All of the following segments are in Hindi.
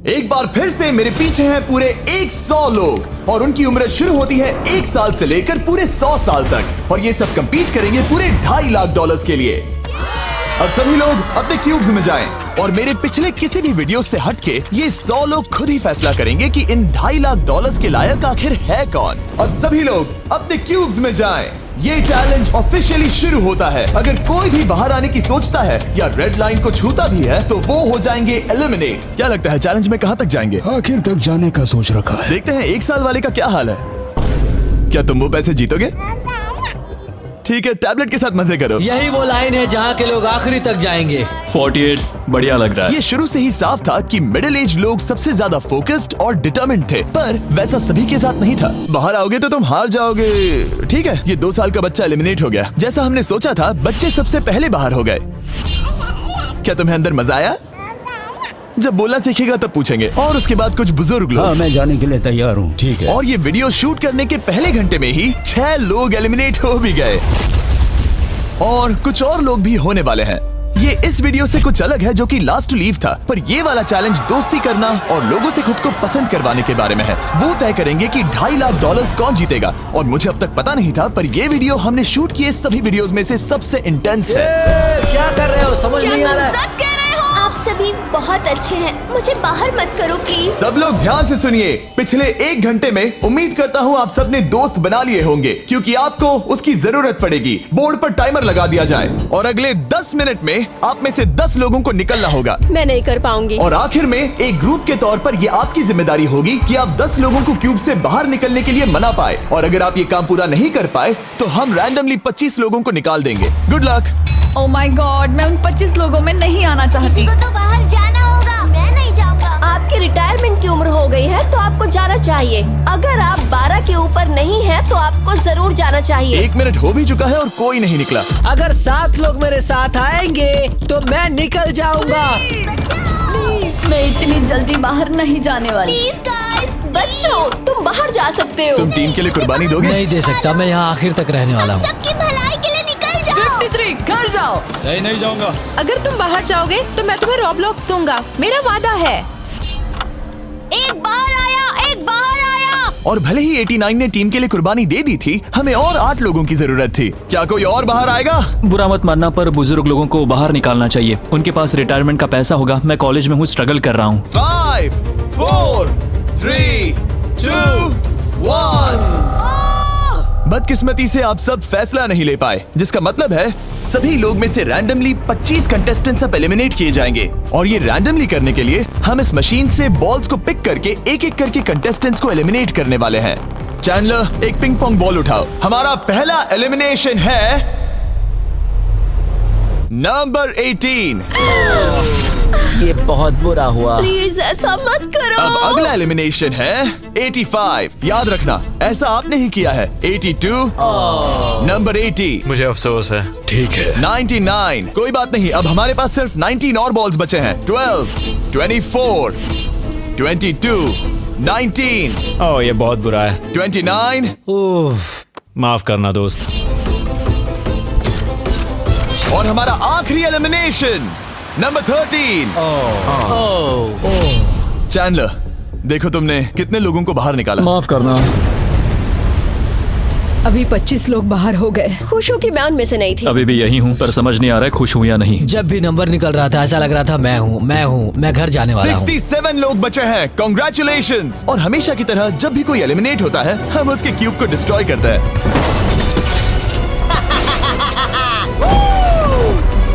एक बार फिर से मेरे पीछे हैं पूरे 100 लोग और उनकी उम्र शुरू होती है 1 साल से लेकर पूरे 100 साल तक और ये सब कंपीट करेंगे पूरे $2.5 लाख के लिए। अब सभी लोग अपने क्यूब्स में जाएं और मेरे पिछले किसी भी वीडियो से हटके ये 100 लोग खुद ही फैसला करेंगे कि इन $2.5 लाख के लायक आखिर है कौन। अब सभी लोग अपने क्यूब्स में जाएं। ये चैलेंज ऑफिशियली शुरू होता है। अगर कोई भी बाहर आने की सोचता है या रेड लाइन को छूता भी है तो वो हो जाएंगे एलिमिनेट। क्या लगता है चैलेंज में कहाँ तक जाएंगे? आखिर तक जाने का सोच रखा है। देखते हैं 1 साल वाले का क्या हाल है। क्या तुम वो पैसे जीतोगे? ठीक है, टैबलेट के साथ मजे करो। यही वो लाइन है जहाँ के लोग आखिरी तक जाएंगे। 48 बढ़िया लग रहा है। ये शुरू से ही साफ था कि मिडिल एज लोग सबसे ज्यादा फोकस्ड और डिटरमिन्ड थे, पर वैसा सभी के साथ नहीं था। बाहर आओगे तो तुम हार जाओगे। ठीक है, ये 2 साल का बच्चा एलिमिनेट हो गया। जैसा हमने सोचा था, बच्चे सबसे पहले बाहर हो गए। क्या तुम्हें अंदर मजा आया? जब बोलना सीखेगा तब पूछेंगे। और उसके बाद कुछ बुजुर्ग लोग। हाँ, मैं जाने के लिए तैयार हूँ। ठीक है। और ये वीडियो शूट करने के पहले घंटे में ही 6 लोग एलिमिनेट हो भी गए और कुछ और लोग भी होने वाले हैं। ये इस वीडियो से कुछ अलग है जो कि लास्ट टू लीव था, पर ये वाला चैलेंज दोस्ती करना और लोगों से खुद को पसंद करवाने के बारे में है। वो तय करेंगे कि $2.5 लाख कौन जीतेगा और मुझे अब तक पता नहीं था, पर ये वीडियो हमने शूट किए सभी वीडियोस में से सबसे इंटेंस है। क्या कर रहे हो? समझ नहीं आ रहा है। सच कह रहे हो? आप सभी बहुत अच्छे हैं, मुझे बाहर मत करो प्लीज। सब लोग ध्यान से सुनिए। पिछले 1 घंटे में उम्मीद करता हूँ आप सबने दोस्त बना लिए होंगे, क्योंकि आपको उसकी जरूरत पड़ेगी। बोर्ड पर टाइमर लगा दिया जाए और अगले 10 मिनट में आप में से 10 लोगों को निकलना होगा। मैं नहीं कर पाऊंगी। और आखिर में एक ग्रुप के तौर पर ये आपकी जिम्मेदारी होगी कि आप 10 लोगों को क्यूब से बाहर निकलने के लिए मना पाए। और अगर आप ये काम पूरा नहीं कर पाए तो हम रैंडमली 25 लोगों को निकाल देंगे। Good luck. Oh my God, मैं उन 25 लोगों में नहीं आना चाहती। किसी को तो बाहर जाना होगा। मैं नहीं जाऊंगा। आपकी रिटायरमेंट की उम्र हो गई है तो आपको जाना चाहिए। अगर आप 12 के ऊपर नहीं है तो आपको जरूर जाना चाहिए। 1 मिनट हो भी चुका है और कोई नहीं निकला। अगर 7 लोग मेरे साथ आएंगे तो मैं निकल जाऊंगा। मैं इतनी जल्दी बाहर नहीं जाने वाली। प्लीज गाइस, बच्चों तुम बाहर जा सकते हो। तुम टीम के लिए कुर्बानी दोगे? नहीं दे सकता, मैं यहाँ आखिर तक रहने वाला हूँ। सबकी भलाई के लिए निकल जाओ। 53 घर जाओ। नहीं जाऊंगा। अगर तुम बाहर जाओगे तो मैं तुम्हें रॉबलॉक्स दूंगा, मेरा वादा है। एक बाहर आया, एक बाहर आया। और भले ही 89 ने टीम के लिए कुर्बानी दे दी थी, हमें और 8 लोगों की जरूरत थी। क्या कोई और बाहर आएगा? बुरा मत मानना, पर बुजुर्ग लोगों को बाहर निकालना चाहिए। उनके पास रिटायरमेंट का पैसा होगा। मैं कॉलेज में हूँ, स्ट्रगल कर रहा हूँ। 5 4 3 2 1। बदकिस्मती से आप सब फैसला नहीं ले पाए, जिसका मतलब है सभी लोग में से रैंडमली 25 कंटेस्टेंट्स अब एलिमिनेट किए जाएंगे। और ये रैंडमली करने के लिए हम इस मशीन से बॉल्स को पिक करके एक-एक करके कंटेस्टेंट्स को एलिमिनेट करने वाले हैं। चैंडलर, एक पिंग पोंग बॉल उठाओ। हमारा पहला एलिमिनेशन है नंबर 18। ये बहुत बुरा हुआ। प्लीज ऐसा मत करो। अब अगला एलिमिनेशन है 85। याद रखना, ऐसा आपने ही किया है। 82, नंबर 80, मुझे अफसोस है। ठीक है। 99, कोई बात नहीं, अब हमारे पास सिर्फ 19 और बॉल्स बचे हैं। 12, 24, 22, 19, ओह ये बहुत बुरा है। 29, ओह, माफ करना दोस्त। और हमारा आखिरी एलिमिनेशन नंबर 13। चैंडलर, देखो तुमने कितने लोगों को बाहर निकाला। माफ करना। अभी 25 लोग बाहर हो गए। खुश हूँ कि मैं उनमें से नहीं थी। अभी भी यही हूँ, पर समझ नहीं आ रहा है खुश हूँ या नहीं। जब भी नंबर निकल रहा था ऐसा लग रहा था मैं घर जाने वाला हूँ। 67 लोग बचे हैं। कांग्रेचुलेशंस। और हमेशा की तरह जब भी कोई एलिमिनेट होता है, हम उसके क्यूब को डिस्ट्रॉय करते हैं।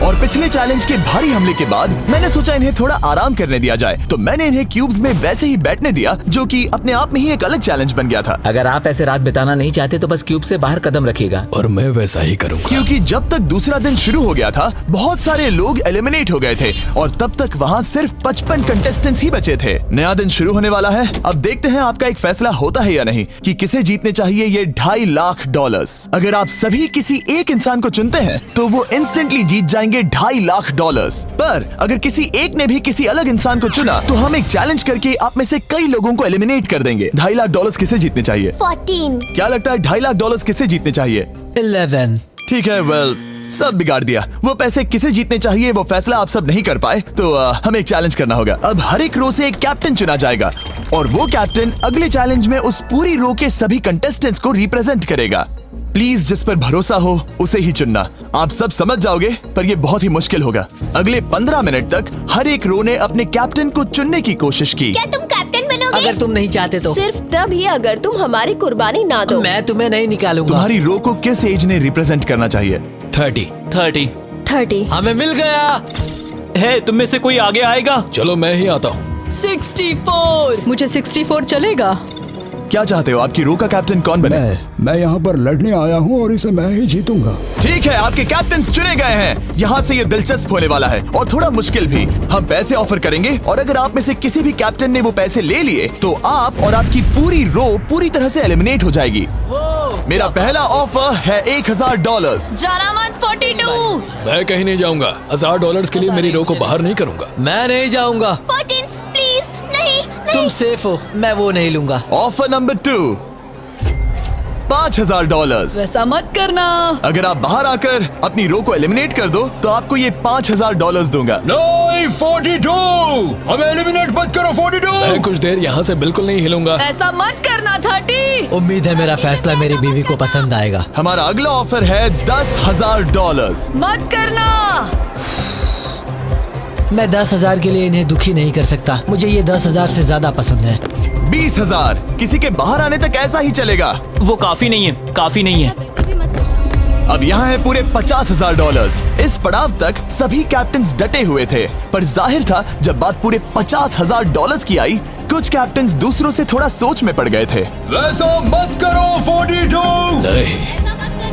और पिछले चैलेंज के भारी हमले के बाद मैंने सोचा इन्हें थोड़ा आराम करने दिया जाए, तो मैंने इन्हें क्यूब्स में वैसे ही बैठने दिया, जो कि अपने आप में ही एक अलग चैलेंज बन गया था। अगर आप ऐसे रात बिताना नहीं चाहते तो बस क्यूब से बाहर कदम रखिएगा। और मैं वैसा ही करूँगा। क्योंकि जब तक दूसरा दिन शुरू हो गया था, बहुत सारे लोग एलिमिनेट हो गए थे और तब तक वहाँ सिर्फ 55 कंटेस्टेंट्स ही बचे थे। नया दिन शुरू होने वाला है। अब देखते हैं आपका एक फैसला होता है या नहीं कि किसे जीतने चाहिए ये $2.5 लाख। अगर आप सभी किसी एक इंसान को चुनते हैं तो वो इंस्टेंटली जीत जाएंगे $2.5 लाख। पर अगर किसी एक ने भी किसी अलग इंसान को चुना तो हम एक चैलेंज करके आप में से कई लोगों को एलिमिनेट कर देंगे। $2.5 लाख किसे जीतने चाहिए? 14। क्या लगता है $2.5 लाख किसे जीतने चाहिए? 11। ठीक है, वेल सब बिगाड़ दिया। वो पैसे किसे जीतने चाहिए वो फैसला आप सब नहीं कर पाए, तो हमें एक चैलेंज करना होगा। अब हर एक रो से एक कैप्टन चुना जाएगा और वो कैप्टन अगले चैलेंज में उस पूरी रो के सभी कंटेस्टेंट्स को रिप्रेजेंट करेगा। प्लीज जिस पर भरोसा हो उसे ही चुनना। आप सब समझ जाओगे, पर ये बहुत ही मुश्किल होगा। अगले 15 मिनट तक हर एक रो ने अपने कैप्टन को चुनने की कोशिश की। क्या तुम कैप्टन बनोगे? अगर तुम नहीं चाहते तो सिर्फ तभी अगर तुम हमारी कुर्बानी ना दो। मैं तुम्हें नहीं निकालूंगा। तुम्हारी रो को किस एज ने रिप्रेजेंट करना चाहिए? 30। हमें मिल गया। है तुम में से कोई आगे आएगा? चलो मैं ही आता हूँ। 64। मुझे 64 चलेगा। क्या चाहते हो? आपकी रो का कैप्टन कौन बने? मैं यहाँ पर लड़ने आया हूँ और इसे मैं ही जीतूंगा। ठीक है, आपके कैप्टन चुने गए हैं। यहाँ से ये दिलचस्प होने वाला है और थोड़ा मुश्किल भी। हम पैसे ऑफर करेंगे और अगर आप में से किसी भी कैप्टन ने वो पैसे ले लिए तो आप और आपकी पूरी रो पूरी तरह से एलिमिनेट हो जाएगी। मेरा पहला ऑफर है $1000। जाना मत 42। मैं कहीं नहीं जाऊंगा। $1000 के लिए मेरी रो को बाहर नहीं करूंगा। मैं नहीं जाऊंगा। 14 प्लीज नहीं। तुम सेफ हो, मैं वो नहीं लूंगा। Offer number 2, $5000। वैसा मत करना। अगर आप बाहर आकर अपनी रो को एलिमिनेट कर दो तो आपको ये $5000 दूंगा। नहीं, 42। हमें एलिमिनेट मत करो। 42। मैं कुछ देर यहाँ से बिल्कुल नहीं हिलूंगा। ऐसा मत करना 30। उम्मीद है मेरा फैसला मेरी बीवी को पसंद आएगा। हमारा अगला ऑफर है $10,000। मत करना। मैं 10,000 के लिए इन्हें दुखी नहीं कर सकता। मुझे ये 10,000 से ज्यादा पसंद है। 20,000। किसी के बाहर आने तक ऐसा ही चलेगा। वो काफी नहीं है, काफी नहीं है। अब यहाँ है पूरे $50,000। इस पड़ाव तक सभी कैप्टन्स डटे हुए थे, पर जाहिर था जब बात पूरे $50,000 की आई, कुछ कैप्टन्स दूसरों से थोड़ा सोच में पड़ गए थे। वैसा मत करो 42। नहीं।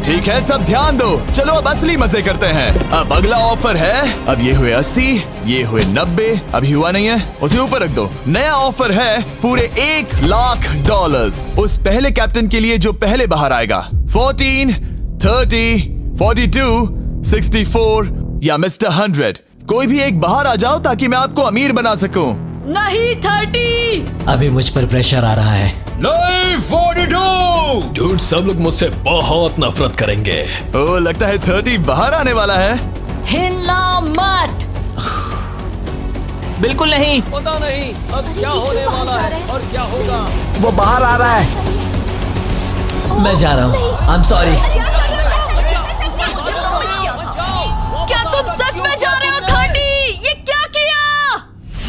ठीक है, सब ध्यान दो। चलो अब असली मजे करते हैं। अब अगला ऑफर है, अब ये हुए 80, ये हुए 90, अभी हुआ नहीं है, उसे ऊपर रख दो। नया ऑफर है पूरे $1,00,000 उस पहले कैप्टन के लिए जो पहले बाहर आएगा। 14, 30, 42, 64 या मिस्टर 100। कोई भी एक बाहर आ जाओ ताकि मैं आपको अमीर बना सकूं। नहीं 30। अभी मुझ पर प्रेशर आ रहा है। नहीं 42। डूड, सब लोग मुझसे बहुत नफरत करेंगे। ओ, लगता है 30 बाहर आने वाला है। हिलना मत। बिल्कुल नहीं। पता नहीं अब क्या होने वाला है और क्या होगा। वो बाहर आ रहा है। मैं जा रहा हूँ। आई एम सॉरी। क्या तुम सच में जा रहे हो 30? ये क्या किया?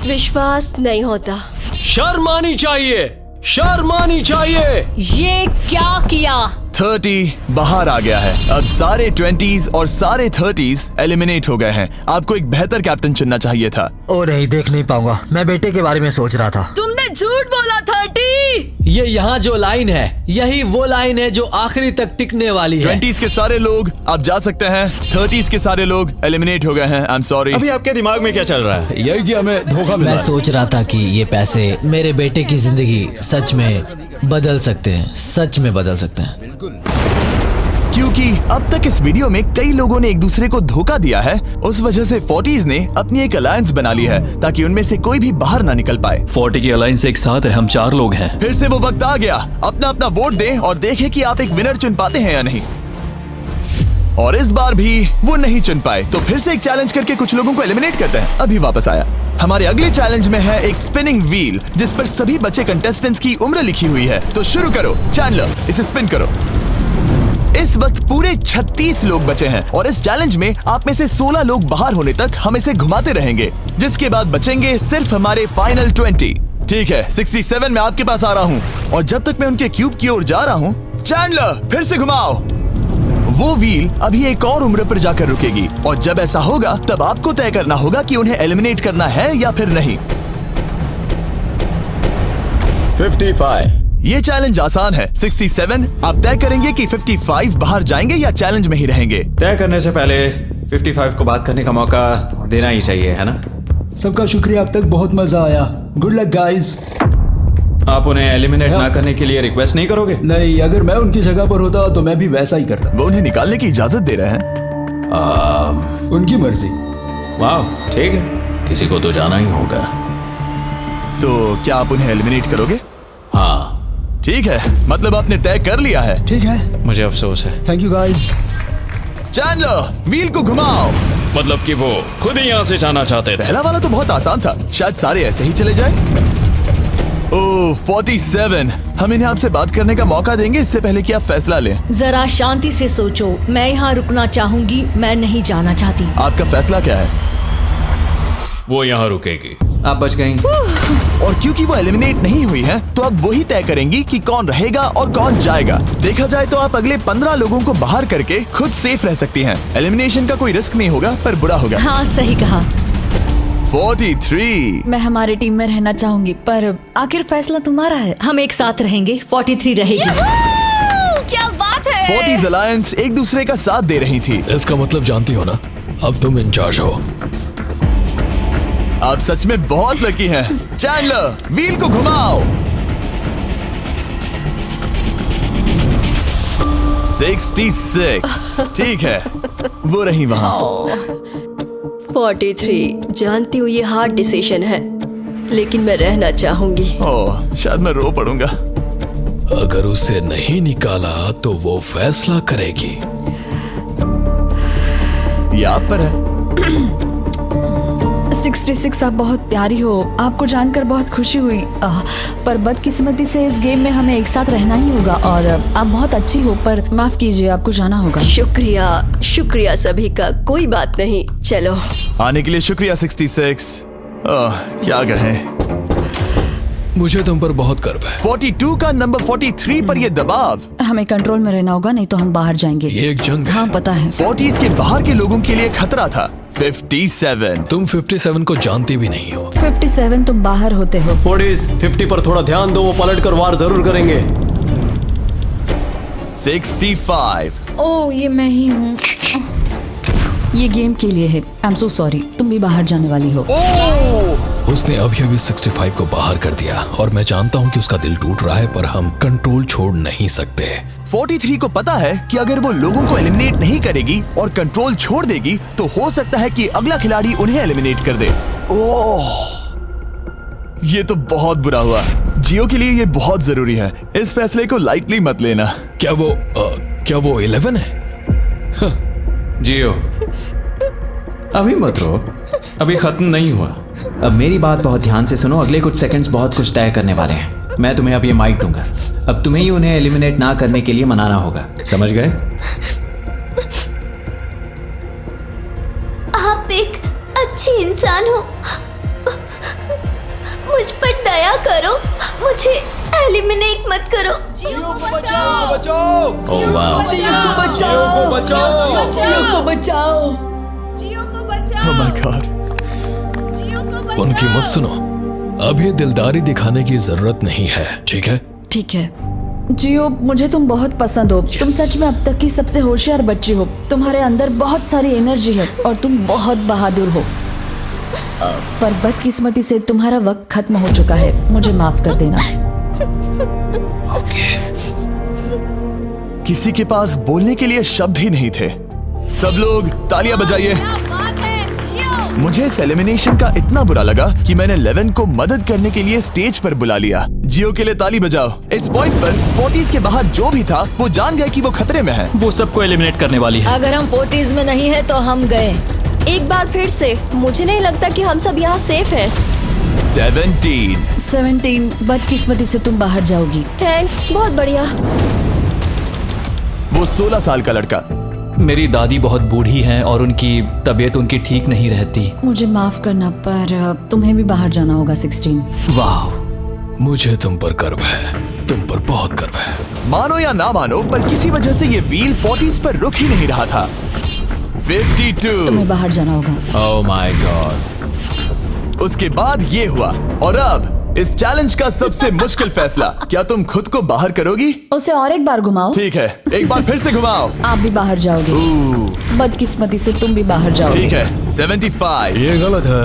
विश्वास नहीं होता। शर्म आनी चाहिए, शर्म आनी चाहिए। ये क्या किया? 30 बाहर आ गया है। अब सारे 20s और सारे 30s एलिमिनेट हो गए हैं। आपको एक बेहतर कैप्टन चुनना चाहिए था। ओ नहीं, देख नहीं पाऊंगा। मैं बेटे के बारे में सोच रहा था। तुमने झूठ बोला 30। ये यहाँ जो लाइन है, यही वो लाइन है जो आखिरी तक टिकने वाली है। 20s के सारे लोग आप जा सकते हैं, 30s के सारे लोग एलिमिनेट हो गए हैं। आई एम सॉरी। अभी आपके दिमाग में क्या चल रहा है? यही कि हमें धोखा मिला। मैं सोच रहा था कि ये पैसे मेरे बेटे की जिंदगी सच में बदल सकते हैं, सच में बदल सकते हैं। क्योंकि अब तक इस वीडियो में कई लोगों ने एक दूसरे को धोखा दिया है, उस वजह से 40s ने अपनी एक अलायंस बना ली है ताकि उनमें से कोई भी बाहर ना निकल पाए। 40 की अलायंस एक साथ है, हम 4 लोग हैं। फिर से वो वक्त आ गया। अपना अपना वोट दें और देखें कि आप एक विनर चुन पाते हैं या नहीं। और इस बार भी वो नहीं चुन पाए, तो फिर से एक चैलेंज करके कुछ लोगों को एलिमिनेट करते हैं। अभी वापस आया। हमारे अगले चैलेंज में है एक स्पिनिंग व्हील जिस पर सभी बचे कंटेस्टेंट्स की उम्र लिखी हुई है। तो शुरू करो चैंडलर, इसे स्पिन करो। इस वक्त पूरे 36 लोग बचे हैं और इस चैलेंज में आप में से 16 लोग बाहर होने तक हम इसे घुमाते रहेंगे, जिसके बाद बचेंगे सिर्फ हमारे फाइनल 20। ठीक है, 67 में आपके पास आ रहा हूँ और जब तक मैं उनके क्यूब की ओर जा रहा हूँ, चैंडलर फिर से घुमाओ। वो व्हील अभी एक और उम्र पर जाकर रुकेगी और जब ऐसा होगा तब आपको तय करना होगा कि उन्हें एलिमिनेट करना है या फिर नहीं। 55। ये चैलेंज आसान है। 67 आप तय करेंगे कि 55 बाहर जाएंगे या चैलेंज में ही रहेंगे। तय करने से पहले 55 को बात करने का मौका देना ही चाहिए, है ना? सबका शुक्रिया, अब तक बहुत मजा आया। Good luck guys. आप उन्हें एलिमिनेट ना करने के लिए रिक्वेस्ट नहीं करोगे? नहीं, अगर मैं उनकी जगह पर होता तो मैं भी वैसा ही करता। वो उन्हें निकालने की इजाजत दे रहे हैं। उनकी मर्जी। वाह, ठीक है, किसी को तो जाना ही होगा। तो क्या आप उन्हें एलिमिनेट करोगे? हाँ। ठीक है, मतलब आपने तय कर लिया है। ठीक है, मुझे अफसोस है। Thank you guys. Chandler wheel को घुमाओ। मतलब कि वो खुद ही यहाँ से जाना चाहते थे। पहला वाला तो बहुत आसान था, शायद सारे ऐसे ही चले जाए। ओह 47, हम इन्हें आपसे बात करने का मौका देंगे इससे पहले कि आप फैसला लें। जरा शांति से सोचो, मैं यहाँ रुकना चाहूंगी, मैं नहीं जाना चाहती। आपका फैसला क्या है? वो यहाँ रुकेगी। आप बच गई। और क्योंकि वो एलिमिनेट नहीं हुई है तो अब वही तय करेंगी कि कौन रहेगा और कौन जाएगा। देखा जाए तो आप अगले 15 लोगों को बाहर करके खुद सेफ रह सकती हैं। एलिमिनेशन का कोई रिस्क नहीं होगा पर बुरा होगा। हाँ सही कहा। 43। मैं हमारे टीम में रहना चाहूंगी, पर आखिर फैसला तुम्हारा है। हम एक साथ रहेंगे। 43 रहेगी। क्या बात है। 40s अलायंस एक दूसरे का साथ दे रही थी। इसका मतलब जानती हो ना, अब तुम इंचार्ज हो। आप सच में बहुत लकी हैं। चैंडलर व्हील को घुमाओ। 66। ठीक है, वो रही वहां। 43। जानती हूँ ये हार्ड डिसीजन है, लेकिन मैं रहना चाहूंगी। ओह शायद मैं रो पड़ूंगा। अगर उसे नहीं निकाला तो वो फैसला करेगी। ये आप पर है। 66 आप बहुत प्यारी हो, आपको जानकर बहुत खुशी हुई। पर बदकिस्मती से इस गेम में हमें एक साथ रहना ही होगा। और आप बहुत अच्छी हो, पर माफ कीजिए, आपको जाना होगा। शुक्रिया शुक्रिया सभी का, कोई बात नहीं। चलो आने के लिए शुक्रिया 66। क्या कहें। मुझे तुम पर बहुत गर्व है। 42 का नंबर 43 पर ये दबाव। हमें कंट्रोल में रहना होगा, नहीं तो हम बाहर जाएंगे। ये एक जंग है। हाँ पता है। 40s के बाहर के लोगों के लिए खतरा था। 57। तुम 57 को जानती भी नहीं हो। 57 तुम बाहर होते हो। 40s 50 पर थोड़ा ध्यान दो, वो पलट कर वार जरूर करेंगे। 65। ओह ये मैं ही हूँ। ये गेम के लिए है। आई एम सो सॉरी, तुम भी बाहर जाने वाली हो। उसने अभी 65 को बाहर कर दिया और मैं जानता हूँ कि उसका दिल टूट रहा है, पर हम कंट्रोल छोड़ नहीं सकते। 43 को पता है कि अगर वो लोगों को एलिमिनेट नहीं करेगी और कंट्रोल छोड़ देगी तो हो सकता है कि अगला खिलाड़ी उन्हें एलिमिनेट कर दे। ओह ये तो बहुत बुरा हुआ। जियो के लिए ये बहुत जरूरी है। इस फैसले को लाइटली मत लेना। क्या वो 11 है? जियो अभी मत रो, अभी खत्म नहीं हुआ। अब मेरी बात बहुत ध्यान से सुनो, अगले कुछ सेकंड्स बहुत कुछ तय करने वाले हैं। मैं तुम्हें अब ये माइक दूंगा, अब तुम्हें ही उन्हें एलिमिनेट ना करने के लिए मनाना होगा, समझ गए? आप एक अच्छी इंसान हो, मुझ पर दया करो, मुझे एलिमिनेट मत करो। जियो को बचाओ। ओह वाह। जियो को बचाओ। जियो को बचाओ। Oh my God। उनकी मत सुनो, अभी दिलदारी दिखाने की जरूरत नहीं है, ठीक है? ठीक है। जियो मुझे तुम बहुत पसंद हो। तुम सच में अब तक की सबसे होशियार बच्ची हो। तुम्हारे अंदर बहुत सारी एनर्जी है और तुम बहुत बहादुर हो। पर बदकिस्मती से तुम्हारा वक्त खत्म हो चुका है, मुझे माफ कर देना। किसी के पास बोलने के लिए शब्द ही नहीं थे। सब लोग तालियां बजाइए। मुझे इस एलिमिनेशन का इतना बुरा लगा कि मैंने 11 को मदद करने के लिए स्टेज पर बुला लिया। जियो के लिए ताली बजाओ। इस पॉइंट पर 40s के बाहर जो भी था वो जान गए कि वो खतरे में है। वो सबको एलिमिनेट करने वाली है। अगर हम 40s में नहीं है तो हम गए। एक बार फिर से, मुझे नहीं लगता कि हम सब यहाँ सेफ हैं। 17 बदकिस्मती से तुम बाहर जाओगी। थैंक्स, बहुत बढ़िया। वो 16 साल का लड़का। मेरी दादी बहुत बूढ़ी हैं और उनकी तबीयत उनकी ठीक नहीं रहती। मुझे माफ करना, पर तुम्हें भी बाहर जाना होगा 16। वाह, मुझे तुम पर गर्व है, तुम पर बहुत गर्व है। मानो या ना मानो, पर किसी वजह से ये व्हील 40s पर रुक ही नहीं रहा था। 52। तुम्हें बाहर जाना होगा। ओह माय गॉड। उसके बाद ये हुआ और अब इस चैलेंज का सबसे मुश्किल फैसला। क्या तुम खुद को बाहर करोगी? उसे और एक बार घुमाओ। ठीक है, एक बार फिर से घुमाओ। आप भी बाहर जाओगे। बदकिस्मती से तुम भी बाहर जाओगे। ठीक है। 75। ये गलत है।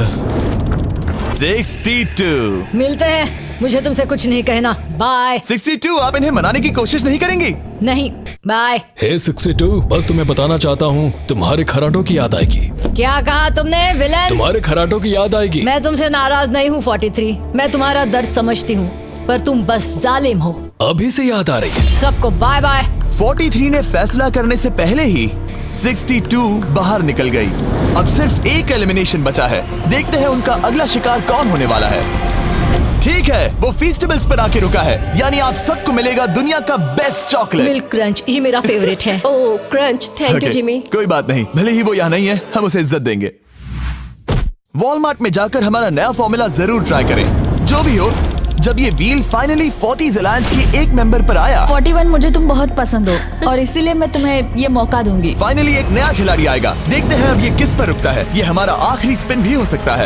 62। मिलते हैं, मुझे तुमसे कुछ नहीं कहना। बाय। 62। आप इन्हें मनाने की कोशिश नहीं करेंगी? नहीं, बाय। हे 62, बस तुम्हें बताना चाहता हूँ, तुम्हारे खराटों की याद आएगी। क्या कहा तुमने विलन? तुम्हारे खराटों की याद आएगी। मैं तुमसे नाराज नहीं हूँ 43। मैं तुम्हारा दर्द समझती हूँ, पर तुम बस जालिम हो। अभी से याद आ रही है। सबको बाय बाय। 43 ने फैसला करने से पहले ही 62 बाहर निकल गई। अब सिर्फ एक एलिमिनेशन बचा है। देखते हैं उनका अगला शिकार कौन होने वाला है। ठीक है, वो फीस्टेबल्स पर आके रुका है, यानी आप सबको मिलेगा दुनिया का बेस्ट चॉकलेट। मिल्क क्रंच, ये मेरा फेवरेट है। ओह क्रंच, थैंक यू जिमी। कोई बात नहीं, भले ही वो यहाँ नहीं है, हम उसे इज्जत देंगे। वॉलमार्ट में जाकर हमारा नया फॉर्मूला जरूर ट्राई करें। जो भी हो, जब ये व्हील फाइनली 40s अलायंस के एक मेंबर पर आया। 41 मुझे तुम बहुत पसंद हो और इसीलिए मैं तुम्हें ये मौका दूंगी। फाइनली एक नया खिलाड़ी आएगा। देखते हैं अब ये किस पर रुकता है। ये हमारा आखिरी स्पिन भी हो सकता है।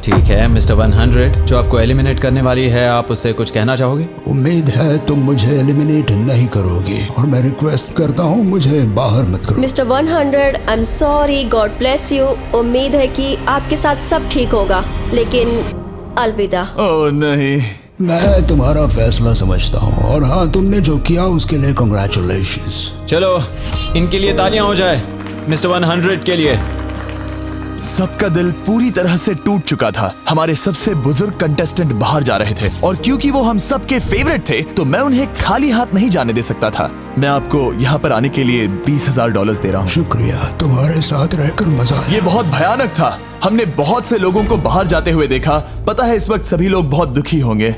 ठीक है मिस्टर 100, जो आपको एलिमिनेट करने वाली है, आप उससे कुछ कहना चाहोगे? उम्मीद है तुम मुझे एलिमिनेट नहीं करोगे और मैं रिक्वेस्ट करता हूँ मुझे बाहर मत करो। Mister 100, I am sorry, God bless you. उम्मीद है कि आपके साथ सब ठीक होगा, लेकिन अलविदा। ओह नहीं, मैं तुम्हारा फैसला समझता हूँ और हाँ, तुमने जो किया उसके लिए कांग्रेचुलेशंस। चलो इनके लिए तालियां हो जाए, मिस्टर 100 के लिए। सबका दिल पूरी तरह से टूट चुका था। हमारे सबसे बुजुर्ग कंटेस्टेंट बाहर जा रहे थे और क्योंकि वो हम सबके फेवरेट थे तो मैं उन्हें खाली हाथ नहीं जाने दे सकता था। मैं आपको यहाँ पर आने के लिए $20,000 दे रहा हूँ। शुक्रिया, तुम्हारे साथ रहकर मजा आया। ये बहुत भयानक था। हमने बहुत से लोगों को बाहर जाते हुए देखा। पता है इस वक्त सभी लोग बहुत दुखी होंगे,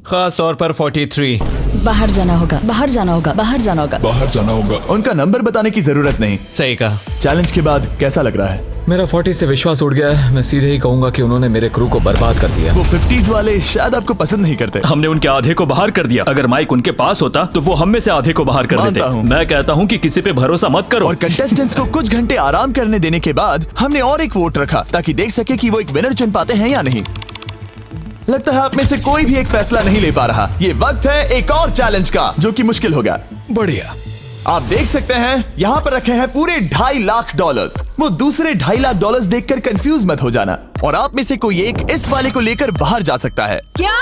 खास तौर पर 43। बाहर जाना होगा, बाहर जाना होगा, बाहर जाना होगा, बाहर जाना होगा। उनका नंबर बताने की जरूरत नहीं। सही कहा। चैलेंज के बाद कैसा लग रहा है? मेरा 40 से विश्वास उड़ गया है। मैं सीधे ही कहूंगा कि उन्होंने मेरे क्रू को बर्बाद कर दिया। वो 50s वाले शायद आपको पसंद नहीं करते। हमने उनके आधे को बाहर कर दिया। अगर माइक उनके पास होता तो वो हम में से आधे को बाहर कर मानता देते। हूँ। मैं कहता हूँ कि किसी पे भरोसा मत करो। और कंटेस्टेंट्स को कुछ घंटे आराम करने देने के बाद हमने और एक वोट रखा ताकि देख सके कि वो एक विनर चुन पाते हैं या नहीं। लगता है आप में से कोई भी एक फैसला नहीं ले पा रहा। ये वक्त है एक और चैलेंज का, जो कि मुश्किल होगा। बढ़िया। आप देख सकते हैं यहाँ पर रखे हैं पूरे $2.5 लाख। वो दूसरे $2.5 लाख देखकर कंफ्यूज मत हो जाना। और आप में से कोई एक इस वाले को लेकर बाहर जा सकता है। क्या?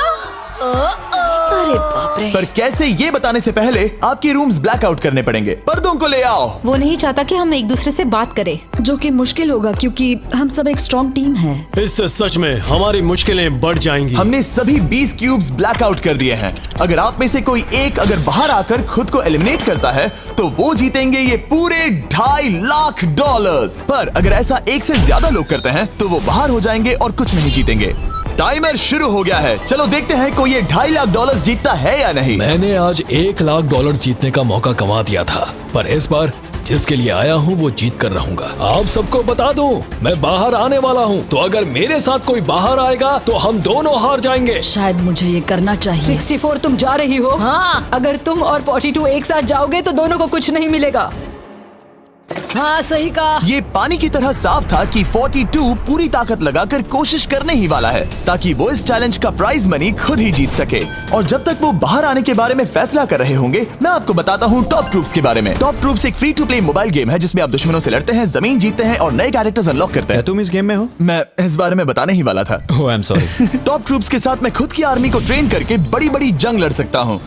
अरे बाप रे। पर कैसे, ये बताने से पहले आपके रूम्स ब्लैकआउट करने पड़ेंगे। पर्दों को ले आओ। वो नहीं चाहता कि हम एक दूसरे से बात करें, जो कि मुश्किल होगा क्योंकि हम सब एक स्ट्रॉन्ग टीम है। इससे सच में हमारी मुश्किलें बढ़ जाएंगी। हमने सभी 20 क्यूब्स ब्लैकआउट कर दिए हैं। अगर आप में से कोई एक अगर बाहर आकर खुद को एलिमिनेट करता है तो वो जीतेंगे ये पूरे $2.5 लाख। पर अगर ऐसा एक से ज्यादा लोग करते हैं तो वो बाहर हो जाएंगे और कुछ नहीं जीतेंगे। टाइमर शुरू हो गया है। चलो देखते हैं कोई ये $2.5 लाख जीतता है या नहीं। मैंने आज $1 लाख जीतने का मौका गंवा दिया था, पर इस बार जिसके लिए आया हूँ वो जीत कर रहूंगा। आप सबको बता दूं, मैं बाहर आने वाला हूँ, तो अगर मेरे साथ कोई बाहर आएगा तो हम दोनों हार जाएंगे। शायद मुझे ये करना चाहिए। 64 तुम जा रही हो? हाँ। अगर तुम और 42 एक साथ जाओगे तो दोनों को कुछ नहीं मिलेगा। हाँ सही कहा। ये पानी की तरह साफ था कि 42 पूरी ताकत लगाकर कोशिश करने ही वाला है ताकि वो इस चैलेंज का प्राइज मनी खुद ही जीत सके। और जब तक वो बाहर आने के बारे में फैसला कर रहे होंगे, मैं आपको बताता हूँ टॉप ट्रूप्स के बारे में। टॉप ट्रूप्स एक free to play mobile game है जिसमें आप दुश्मनों से लड़ते हैं, जमीन जीतते हैं और नए कैरेक्टर्स अनलॉक करते हैं। तुम इस गेम में हो? मैं इस बारे में बताने ही वाला था। Oh I am sorry. Top troops के साथ मैं खुद की आर्मी को ट्रेन करके बड़ी बड़ी जंग लड़ सकता हूँ।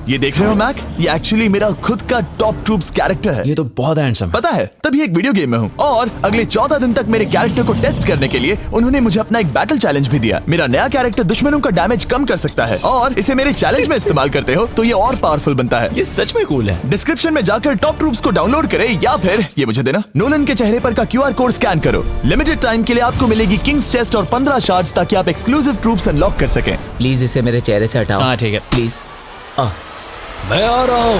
ये देख रहे हो मैक, ये एक्चुअली मेरा खुद का टॉप ट्रूप्स कैरेक्टर है। ये तो बहुत हैंडसम। पता है, तभी एक वीडियो गेम में हूँ। और अगले 14 दिन तक मेरे कैरेक्टर को टेस्ट करने के लिए उन्होंने मुझे अपना एक बैटल चैलेंज भी दिया। मेरा नया कैरेक्टर दुश्मनों का डैमेज कम कर सकता है और इसे मेरे चैलेंज में इस्तेमाल करते हो तो ये और पावरफुल बनता है। ये सच में कूल है। डिस्क्रिप्शन में जाकर टॉप ट्रूप्स को डाउनलोड करें या फिर ये मुझे देना, नोलन के चेहरे पर का QR कोड स्कैन करो। लिमिटेड टाइम के लिए आपको मिलेगी किंग्स चेस्ट और 15 शार्ड्स ताकि आप एक्सक्लूसिव ट्रूप्स अनलॉक कर सकें। प्लीज इसे मेरे चेहरे से हटाओ। हाँ ठीक है। प्लीज। मैं आ रहा हूँ।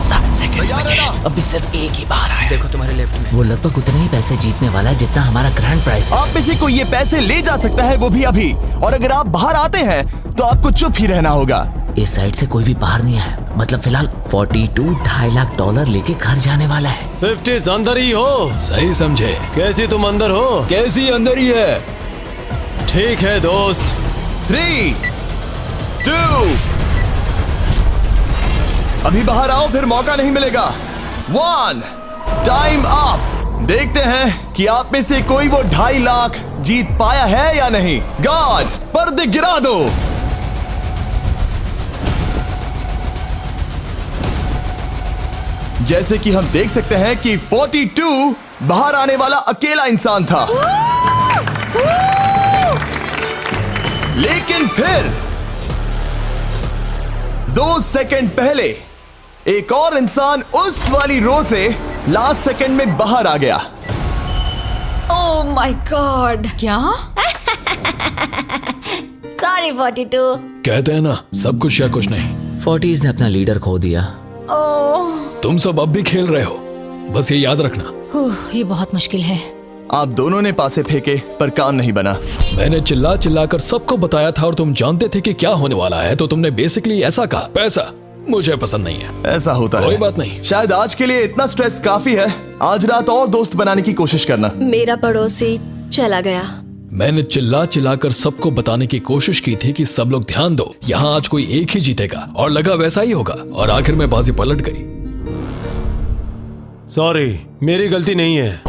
7 सेकंड बचे। अभी सिर्फ एक ही बाहर आया। देखो तुम्हारे लेफ्ट में। वो लगभग उतने ही पैसे जीतने वाला है जितना हमारा ग्रैंड प्राइस है। आप में से कोई ये पैसे ले जा सकता है, वो भी अभी। और अगर आप बाहर आते हैं तो आपको चुप ही रहना होगा। इस साइड से कोई भी बाहर नहीं आया। मतलब फिलहाल 42 $2.5 लाख लेके घर जाने वाला है। 50 अंदर ही हो। सही समझे। कैसी तुम अंदर हो? कैसी अंदर ही है। ठीक है दोस्त। 3, 2, अभी बाहर आओ, फिर मौका नहीं मिलेगा। 1, टाइम अप। देखते हैं कि आप में से कोई वो $2.5 लाख जीत पाया है या नहीं। गार्ड्स, पर्दे गिरा दो। जैसे कि हम देख सकते हैं कि 42 बाहर आने वाला अकेला इंसान था, लेकिन फिर 2 सेकंड पहले एक और इंसान उस वाली रो से लास्ट सेकंड में बाहर आ गया। ओह माय गॉड। क्या? सॉरी 42। कहते हैं ना, सब कुछ या कुछ नहीं। 40s ने अपना लीडर खो दिया। तुम सब अब भी खेल रहे हो, बस ये याद रखना। ये बहुत मुश्किल है। आप दोनों ने पासे फेंके पर काम नहीं बना। मैंने चिल्ला चिल्ला कर सबको बताया था और तुम जानते थे कि क्या होने वाला है, तो तुमने बेसिकली ऐसा कहा, पैसा मुझे पसंद नहीं है। ऐसा होता है। कोई बात नहीं। शायद आज के लिए इतना स्ट्रेस काफी है। आज रात और दोस्त बनाने की कोशिश करना। मेरा पड़ोसी चला गया। मैंने चिल्ला चिल्ला कर सबको बताने की कोशिश की थी कि सब लोग ध्यान दो, यहाँ आज कोई एक ही जीतेगा, और लगा वैसा ही होगा, और आखिर में बाजी पलट गई। सॉरी, मेरी गलती नहीं है।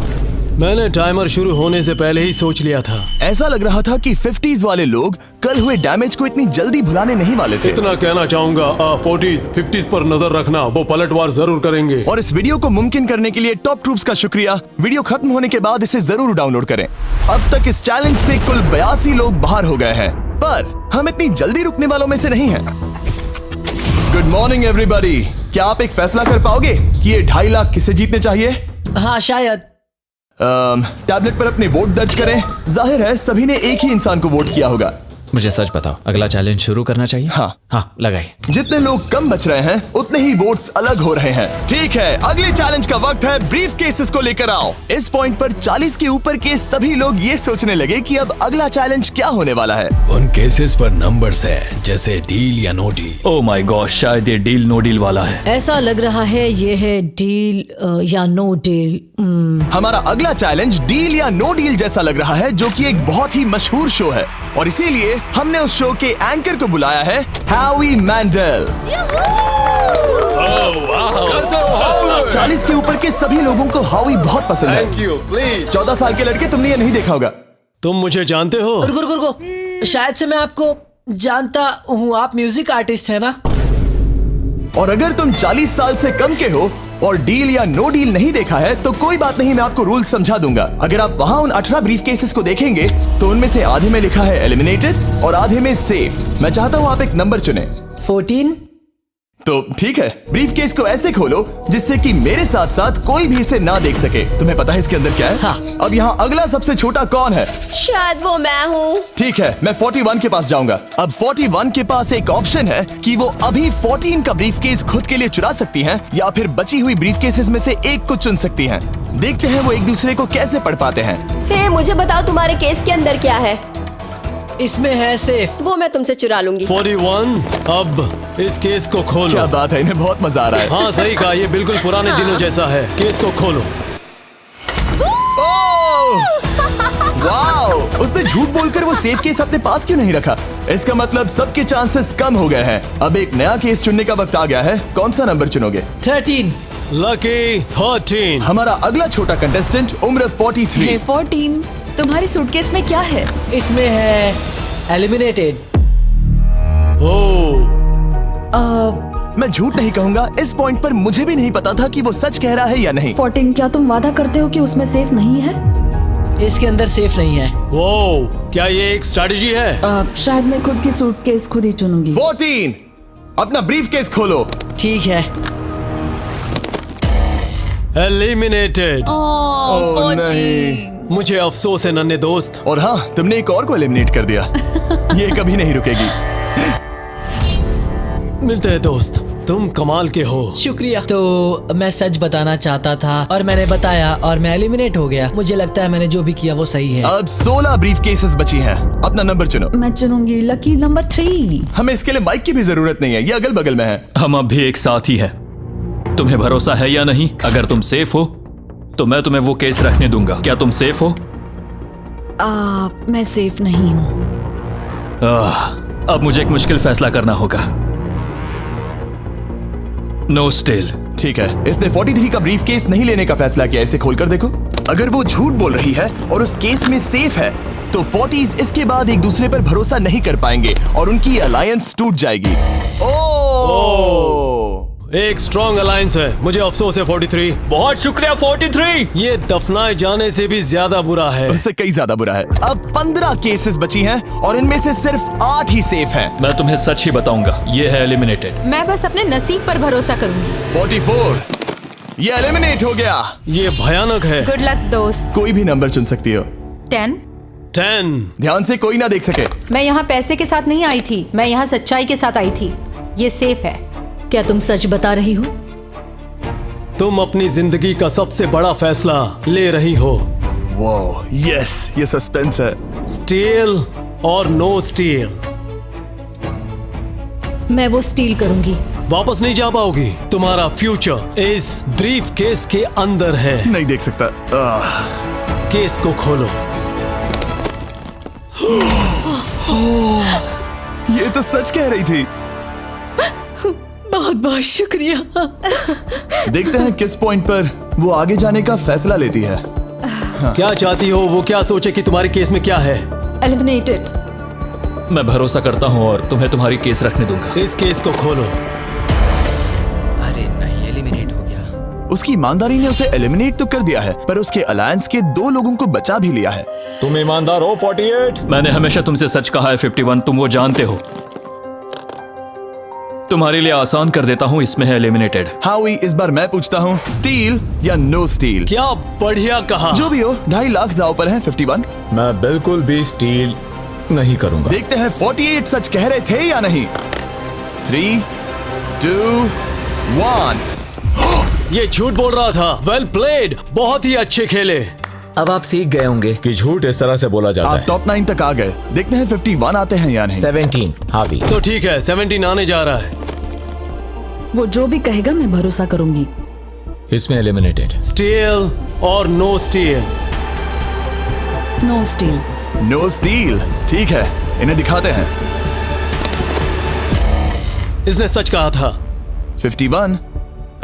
मैंने टाइमर शुरू होने से पहले ही सोच लिया था। ऐसा लग रहा था कि 50s वाले लोग कल हुए डैमेज को इतनी जल्दी भुलाने नहीं वाले थे। इतना कहना चाहूंगा, 40s 50s पर नजर रखना, वो पलटवार जरूर करेंगे। और इस वीडियो को मुमकिन करने के लिए टॉप ट्रूप्स का शुक्रिया। वीडियो खत्म होने के बाद इसे जरूर डाउनलोड करें। अब तक इस चैलेंज से कुल 82 लोग बाहर हो गए हैं, पर हम इतनी जल्दी रुकने वालों में से नहीं हैं। Good morning everybody. क्या आप एक फैसला कर पाओगे कि ये 2.5 लाख किसे जीतने चाहिए? हाँ शायद। टैबलेट पर अपने वोट दर्ज करें। जाहिर है सभी ने एक ही इंसान को वोट किया होगा। मुझे सच बताओ, अगला चैलेंज शुरू करना चाहिए? हाँ लगाइए। जितने लोग कम बच रहे हैं उतने ही वोट्स अलग हो रहे हैं। ठीक है, अगले चैलेंज का वक्त है। ब्रीफ केसेस को लेकर आओ। इस पॉइंट पर 40 के ऊपर के सभी लोग ये सोचने लगे कि अब अगला चैलेंज क्या होने वाला है। उन केसेस पर नंबर्स हैं, जैसे डील या no deal. Oh my god, शायद ये डील नो डील वाला है। ऐसा लग रहा है ये है डील या नो डील। हमारा अगला चैलेंज डील या नो डील जैसा लग रहा है, जो कि एक बहुत ही मशहूर शो है, और इसीलिए हमने उस शो के एंकर को बुलाया है, हावी मैंडल। 40 के ऊपर के सभी लोगों को हावी बहुत पसंद है। Thank you, please. 14 साल के लड़के, तुमने ये नहीं देखा होगा। तुम मुझे जानते हो? रुको, शायद से मैं आपको जानता हूँ। आप म्यूजिक आर्टिस्ट है ना? और अगर तुम 40 साल से कम के हो और डील या नो डील नहीं देखा है तो कोई बात नहीं, मैं आपको रूल समझा दूंगा। अगर आप वहां उन 18 ब्रीफ केसेस को देखेंगे तो उनमें से आधे में लिखा है एलिमिनेटेड और आधे में सेफ। मैं चाहता हूं आप एक नंबर चुने। 14। तो ठीक है, ब्रीफ केस को ऐसे खोलो जिससे कि मेरे साथ साथ कोई भी इसे ना देख सके। तुम्हें पता है इसके अंदर क्या है? हाँ। अब यहाँ अगला सबसे छोटा कौन है? शायद वो मैं हूँ। ठीक है, मैं 41 के पास जाऊंगा। अब 41 के पास एक ऑप्शन है कि वो अभी 14 का ब्रीफ केस खुद के लिए चुरा सकती हैं, या फिर बची हुई ब्रीफ केसेस में से एक को चुन सकती हैं। देखते हैं वो एक दूसरे को कैसे पढ़ पाते हैं। हे, मुझे बताओ तुम्हारे केस के अंदर क्या है? इसमें है सेफ। वो मैं तुमसे चुरा लूंगी। 41, अब इस केस को खोलो। क्या बात है, इन्हें बहुत मजा आ रहा है। हाँ सही कहा, ये बिल्कुल पुराने दिनों जैसा है। केस को खोलो। वाओ! उसने झूठ बोलकर वो सेफ केस अपने पास क्यों नहीं रखा? इसका मतलब सबके चांसेस कम हो गए हैं। अब एक नया केस चुनने का वक्त आ गया है। कौन सा नंबर चुनोगे? 13। लकी 13। हमारा अगला छोटा कंटेस्टेंट उम्र 43। हे 14, तुम्हारी सूटकेस में क्या है? इसमें है एलिमिनेटेड। मैं झूठ नहीं कहूंगा, इस पॉइंट पर मुझे भी नहीं पता था कि वो सच कह रहा है या नहीं। 14, क्या तुम वादा करते हो कि उसमें सेफ नहीं है? इसके अंदर सेफ नहीं है। वो क्या ये एक स्ट्रैटेजी है? शायद मैं खुद की सूटकेस खुद ही चुनूंगी। 14, अपना ब्रीफ केस खोलो। ठीक है। एलिमिनेटेड। ओह नहीं, मुझे अफसोस है नन्हे दोस्त। और हाँ, तुमने एक और को एलिमिनेट कर दिया। ये कभी नहीं रुकेगी। मिलते हैं दोस्त, तुम कमाल के हो। शुक्रिया। तो मैं सच बताना चाहता था और मैंने बताया और मैं एलिमिनेट हो गया। मुझे लगता है मैंने जो भी किया वो सही है। अब 16 ब्रीफ केसेस बची हैं। अपना नंबर चुनो। मैं चुनूंगी लकी नंबर 3। हमें इसके लिए माइक की भी जरूरत नहीं है, ये अगल बगल में है। हम अब भी एक साथ ही है। तुम्हें भरोसा है या नहीं? अगर तुम सेफ हो तो मैं तुम्हें वो केस रखने दूंगा। क्या तुम सेफ हो? मैं सेफ नहीं हूँ। अब मुझे एक मुश्किल फैसला करना होगा। Know still. ठीक है, इसने 43 का ब्रीफ केस नहीं लेने का फैसला किया। इसे खोलकर देखो। अगर वो झूठ बोल रही है और उस केस में सेफ है तो 40s इसके बाद एक दूसरे पर भरोसा नहीं कर पाएंगे और उनकी अलायंस टूट जाएगी। ओह! एक स्ट्रॉन्ग अलायंस है। मुझे अफसोस है 43। बहुत शुक्रिया 43। ये दफनाए जाने से भी ज्यादा बुरा है। उससे कई ज्यादा बुरा है। अब 15 केसेस बची हैं और इनमें से सिर्फ 8 ही सेफ हैं। मैं तुम्हें सच ही बताऊंगा, ये है एलिमिनेटेड। मैं बस अपने नसीब पर भरोसा करूंगी। 44 ये एलिमिनेट हो गया। ये भयानक है। गुड लक दोस्त। कोई भी नंबर चुन सकती हो। 10। 10। ध्यान से कोई ना देख सके। मैं यहाँ पैसे के साथ नहीं आई थी, मैं यहाँ सच्चाई के साथ आई थी। ये सेफ है। क्या तुम सच बता रही हो? तुम अपनी जिंदगी का सबसे बड़ा फैसला ले रही हो। वो यस, ये सस्पेंस है। स्टील और नो स्टील। मैं वो स्टील करूंगी। वापस नहीं जा पाओगी। तुम्हारा फ्यूचर इस ब्रीफ केस के अंदर है। नहीं देख सकता। केस को खोलो। ये तो सच कह रही थी। बहुत बहुत शुक्रिया। देखते हैं किस पॉइंट पर वो आगे जाने का फैसला लेती है। क्या चाहती हो? वो क्या सोचे कि तुम्हारे केस में क्या है? एलिमिनेटेड। मैं भरोसा करता हूँ और तुम्हें तुम्हारी केस रखने दूंगा। इस केस को खोलो। अरे नहीं, एलिमिनेट हो गया। उसकी ईमानदारी ने उसे एलिमिनेट तो कर दिया है, पर उसके अलायंस के 2 लोगों को बचा भी लिया है। तुम ईमानदार हो 48। मैंने हमेशा तुमसे सच कहा है 51, तुम वो जानते हो। तुम्हारे लिए आसान कर देता हूँ, इसमें है एलिमिनेटेड। हाउई, इस बार मैं पूछता हूँ, स्टील या नो स्टील? क्या बढ़िया कहा। जो भी हो, 2.5 लाख दांव पर है 51। मैं बिल्कुल भी स्टील नहीं करूंगा। देखते हैं 48 सच कह रहे थे या नहीं। 3, 2, 1। ये झूठ बोल रहा था। वेल प्लेड, बहुत ही अच्छे खेले। अब आप सीख गए होंगे कि झूठ इस तरह से बोला जाता आप है। टॉप 9 तक आ गए। देखते हैं 51 आते हैं या नहीं। 17 हावी। तो ठीक है, 17 आने जा रहा है। वो जो भी कहेगा मैं भरोसा करूंगी। इसमें एलिमिनेटेड। स्टील और no steal. No steal. No steal. ठीक है, इन्हें दिखाते हैं। इसने सच कहा था। 51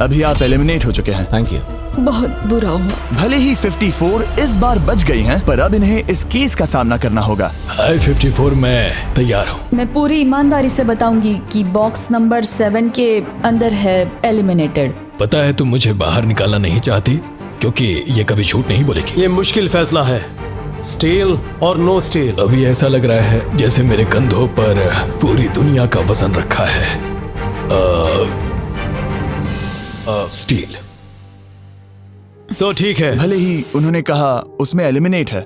अभी आप एलिमिनेट हो चुके हैं। Thank you. बहुत बुरा हुआ। भले ही 54 इस बार बच गई हैं, पर अब इन्हें इस केस का सामना करना होगा। हाय 54, मैं तैयार हूँ। मैं पूरी ईमानदारी से बताऊंगी कि बॉक्स नंबर 7 के अंदर है एलिमिनेटेड। पता है तुम मुझे बाहर निकालना नहीं चाहती, क्योंकि ये कभी झूठ नहीं बोलेगी। ये मुश्किल फैसला है, स्टील और नो स्टील। अभी ऐसा लग रहा है जैसे मेरे कंधों पर पूरी दुनिया का वजन रखा है। स्टील। तो ठीक है। भले ही उन्होंने कहा उसमें एलिमिनेट है,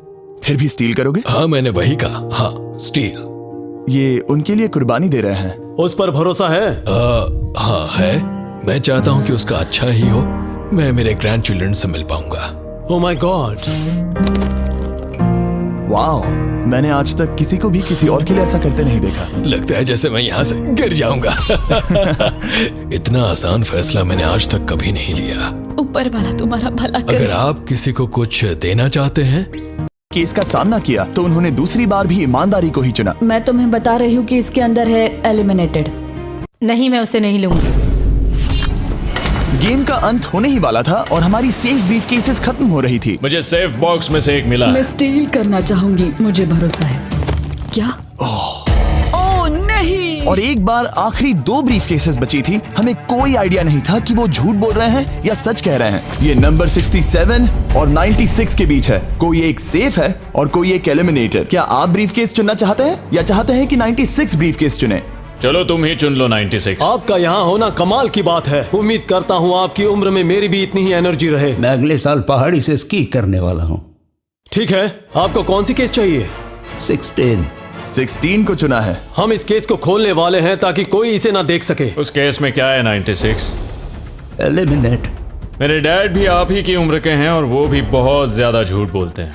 फिर भी स्टील करोगे? हाँ, मैंने वही कहा। हाँ, स्टील। ये उनके लिए कुर्बानी दे रहे हैं। उस पर भरोसा है? हाँ है। मैं चाहता हूँ कि उसका अच्छा ही हो। मैं मेरे ग्रैंड चिल्ड्रन से मिल पाऊंगा। ओह माय गॉड। वाओ, मैंने आज तक किसी को भी किसी और के लिए ऐसा करते नहीं देखा। लगता है जैसे मैं यहाँ से गिर जाऊंगा। इतना आसान फैसला मैंने आज तक कभी नहीं लिया। ऊपर वाला तुम्हारा भला करे। अगर आप किसी को कुछ देना चाहते हैं। केस का सामना किया तो उन्होंने दूसरी बार भी ईमानदारी को ही चुना। मैं तुम्हें बता रही हूँ कि इसके अंदर है एलिमिनेटेड। नहीं, मैं उसे नहीं लूंगी। गेम का अंत होने ही वाला था और हमारी सेफ ब्रीफ केसेस खत्म हो रही थी। मुझे सेफ बॉक्स में से एक मिला। मैं स्टील करना चाहूंगी, मुझे भरोसा है। क्या? ओह नहीं। और एक बार आखिरी 2 ब्रीफ केसेस बची थी। हमें कोई आइडिया नहीं था कि वो झूठ बोल रहे हैं या सच कह रहे हैं। ये नंबर 67 और 96 के बीच है। कोई एक सेफ है और कोई एक एलिमिनेटेड। क्या आप ब्रीफ केस चुनना चाहते हैं या चाहते हैं कि 96 ब्रीफ केस चुने? चलो तुम ही चुन लो 96। आपका यहाँ होना कमाल की बात है। उम्मीद करता हूँ आपकी उम्र में मेरी भी इतनी ही एनर्जी रहे। मैं अगले साल पहाड़ी से स्की करने वाला हूँ। ठीक है, आपको कौन सी केस चाहिए? 16 को चुना है। हम इस केस को खोलने वाले हैं ताकि कोई इसे ना देख सके। उस केस में क्या है 96? एलिमिनेट। मेरे डैड भी आप ही की उम्र के हैं और वो भी बहुत ज्यादा झूठ बोलते हैं।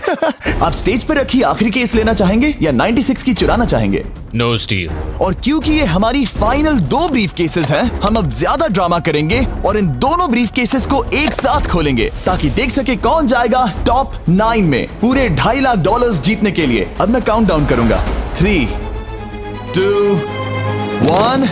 आप स्टेज पर रखी आखिरी केस लेना चाहेंगे या 96 की चुराना चाहेंगे? No steal. और क्योंकि ये हमारी फाइनल 2 ब्रीफ केसेस हैं, हम अब ज्यादा ड्रामा करेंगे और इन दोनों ब्रीफ केसेस को एक साथ खोलेंगे ताकि देख सके कौन जाएगा टॉप 9 में पूरे $2.5 लाख जीतने के लिए। अब मैं काउंट डाउन करूंगा। 3, 2, 1।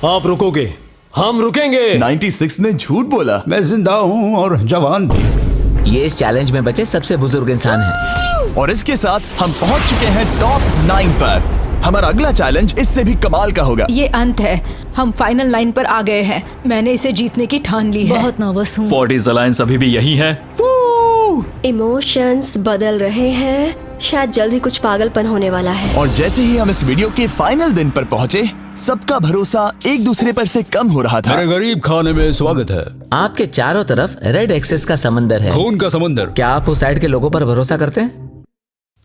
आप रुकोगे, हम रुकेंगे। 96 ने झूठ बोला। मैं जिंदा हूँ और जवान भी। ये इस चैलेंज में बचे सबसे बुजुर्ग इंसान है। और इसके साथ हम पहुंच चुके हैं टॉप 9 पर। हमारा अगला चैलेंज इससे भी कमाल का होगा। ये अंत है, हम फाइनल लाइन पर आ गए हैं। मैंने इसे जीतने की ठान ली है। बहुत नर्वस हूँ। 40s अलायंस अभी भी यही है। इमोशंस बदल रहे हैं, शायद जल्द ही कुछ पागलपन होने वाला है। और जैसे ही हम इस वीडियो के फाइनल दिन पर पहुंचे, सबका भरोसा एक दूसरे पर से कम हो रहा था। मेरे गरीब खाने में स्वागत है। आपके चारों तरफ रेड एक्सेस का समंदर है, खून का समंदर। क्या आप उस साइड के लोगों पर भरोसा करते हैं?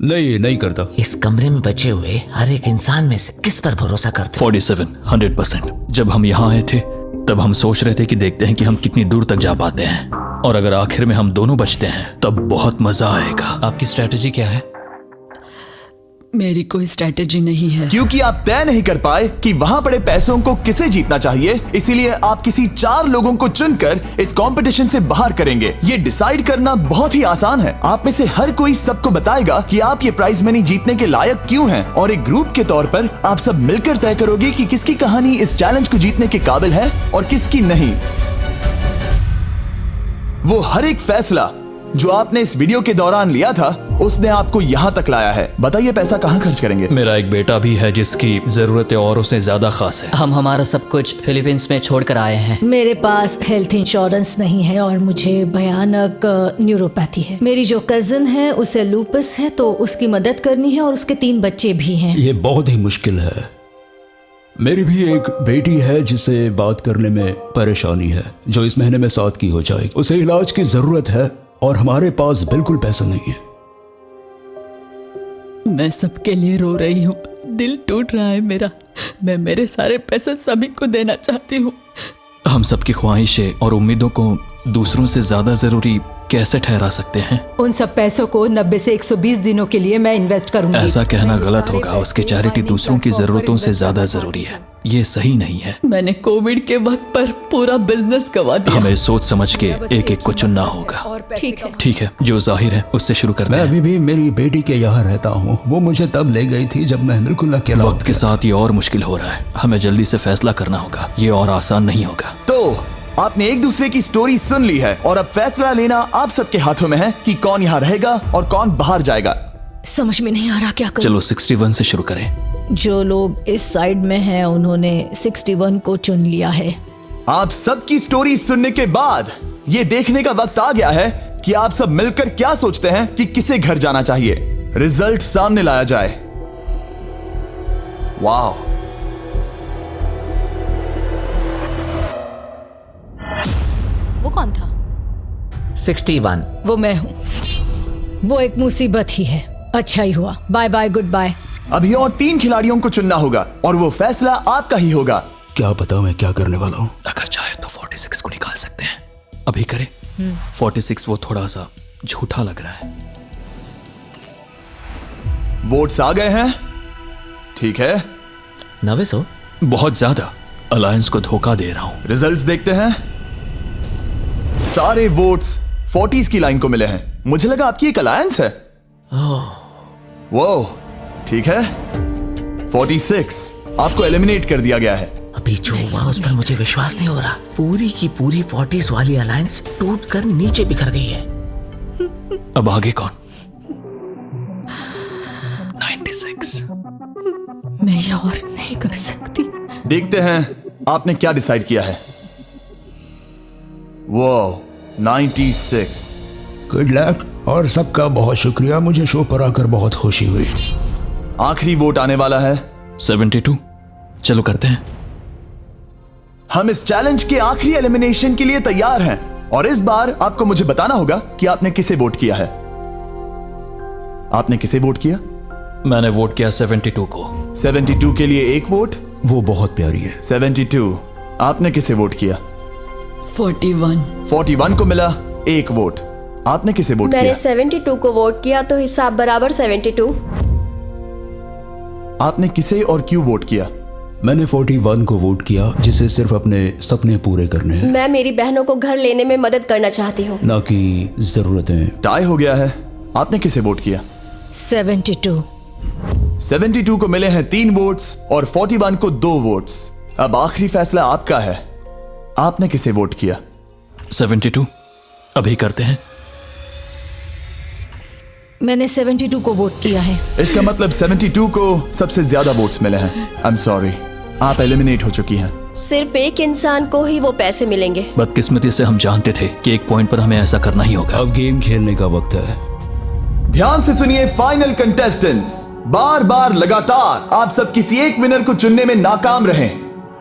नहीं करता। इस कमरे में बचे हुए हर एक इंसान में से किस पर भरोसा करते हो? 47 100%। जब हम यहाँ आए थे तब हम सोच रहे थे कि देखते हैं कि हम कितनी दूर तक जा पाते हैं, और अगर आखिर में हम दोनों बचते हैं तब बहुत मजा आएगा। आपकी स्ट्रेटेजी क्या है? मेरी कोई स्ट्रेटेजी नहीं है। क्योंकि आप तय नहीं कर पाए कि वहां पड़े पैसों को किसे जीतना चाहिए, इसीलिए आप किसी 4 लोगों को चुनकर इस कंपटीशन से बाहर करेंगे। ये डिसाइड करना बहुत ही आसान है। आप में से हर कोई सबको बताएगा कि आप ये प्राइज मनी जीतने के लायक क्यों हैं, और एक ग्रुप के तौर पर आप सब मिलकर तय करोगे कि किसकी कहानी इस चैलेंज को जीतने के काबिल है और किसकी नहीं। वो हर एक फैसला जो आपने इस वीडियो के दौरान लिया था, उसने आपको यहाँ तक लाया है। बताइए पैसा कहाँ खर्च करेंगे? मेरा एक बेटा भी है जिसकी जरूरतें औरों से ज्यादा खास है। हम हमारा सब कुछ फिलीपींस में छोड़कर आए हैं। मेरे पास हेल्थ इंश्योरेंस नहीं है और मुझे भयानक न्यूरोपैथी है। मेरी जो कजिन है उसे लूपस है, तो उसकी मदद करनी है, और उसके 3 बच्चे भी हैं। ये बहुत ही मुश्किल है। मेरी भी एक बेटी है जिसे बात करने में परेशानी है, जो इस महीने में 7 की हो जाएगी। उसे इलाज की जरूरत है और हमारे पास बिल्कुल पैसा नहीं है। मैं सबके लिए रो रही हूँ, दिल टूट रहा है मेरा। मैं मेरे सारे पैसे सभी को देना चाहती हूँ। हम सबकी ख्वाहिशें और उम्मीदों को दूसरों से ज्यादा जरूरी कैसे ठहरा सकते हैं? उन सब पैसों को 90 से 120 दिनों के लिए मैं इन्वेस्ट करूंगी। ऐसा कहना गलत होगा। उसकी चैरिटी दूसरों की जरूरतों से ज्यादा जरूरी है। ये सही नहीं है। मैंने कोविड के वक्त पर पूरा बिजनेस गवा दिया। हमें सोच समझ के एक एक को चुनना होगा। ठीक है, जो जाहिर है उससे शुरू करते मैं हैं। अभी भी मेरी बेटी के यहाँ रहता हूँ। वो मुझे तब ले गई थी जब मैं बिल्कुल अकेला वक्त के साथ ये और मुश्किल हो रहा है। हमें जल्दी से फैसला करना होगा। ये और आसान नहीं होगा। तो आपने एक दूसरे की स्टोरी सुन ली है और अब फैसला लेना आप सबके हाथों में है कि कौन यहाँ रहेगा और कौन बाहर जाएगा। समझ में नहीं आ रहा क्या करूं। चलो 61 से शुरू करें। जो लोग इस साइड में हैं उन्होंने 61 को चुन लिया है। आप सबकी स्टोरी सुनने के बाद ये देखने का वक्त आ गया है कि आप सब मिलकर क्या सोचते हैं कि किसे घर जाना चाहिए। रिजल्ट सामने लाया जाए। वाह, वो कौन था? 61। वो मैं हूँ। वो एक मुसीबत ही है। अच्छा ही हुआ। Bye bye, good bye. अभी और 3 खिलाड़ियों को चुनना होगा और वो फैसला आपका ही होगा। क्या पता मैं क्या करने वाला हूँ। अगर चाहे तो 46 को निकाल सकते हैं। अभी करें। 46 वो थोड़ा सा झूठा लग रहा है। वोट्स आ गए हैं। ठीक है, 900। बहुत ज्यादा। अलायंस को धोखा दे रहा हूं। रिजल्ट्स देखते हैं। सारे वोट्स 40s की लाइन को मिले हैं। मुझे लगा आपकी एक अलायंस है। वो ठीक है। 46 आपको एलिमिनेट कर दिया गया है। अभी जो हुआ उस पर मुझे विश्वास नहीं हो रहा। पूरी की पूरी 40s वाली अलायंस टूटकर नीचे बिखर गई है। अब आगे कौन? 96। मैं ये और नहीं कर सकती। देखते हैं आपने क्या डिसाइड किया है। वो 96। गुड लक और सबका बहुत शुक्रिया। मुझे शो पर आकर बहुत खुशी हुई। आखिरी वोट आने वाला है। 72। चलो करते हैं। हम इस चैलेंज के आखिरी एलिमिनेशन के लिए तैयार हैं और इस बार आपको मुझे बताना होगा कि आपने किसे वोट किया है। आपने किसे वोट किया? मैंने वोट किया 72 को। 72 के लिए 1 वोट। वो बहुत प्यारी है। 72। आपने किसे वोट किया? 41। 41 को मिला 1 वोट। आपने किसे वोट मैंने किया? 72 को वोट किया, तो हिसाब बराबर 72। आपने किसे और क्यों वोट किया? मैंने 41 को वोट किया, जिसे सिर्फ अपने सपने पूरे करने हैं, मैं मेरी बहनों को घर लेने में मदद करना चाहती हूँ। ना कि जरूरतें। टाई हो गया है। आपने किसे वोट किया? 72। 72 को मिले हैं 3 वोट्स और 41 को 2 वोट्स। अब आखिरी फैसला आपका है। आपने किसे वोट किया? 72। अभी करते हैं। मैंने 72 को वोट किया है। इसका मतलब 72 को सबसे ज्यादा वोट्स मिले हैं। आई एम सॉरी, आप एलिमिनेट हो चुकी हैं। सिर्फ एक इंसान को ही वो पैसे मिलेंगे। बदकिस्मती से हम जानते थे कि एक पॉइंट पर हमें ऐसा करना ही होगा। अब गेम खेलने का वक्त है। ध्यान से सुनिए फाइनल कंटेस्टेंट्स, बार बार लगातार आप सब किसी एक विनर को चुनने में नाकाम रहे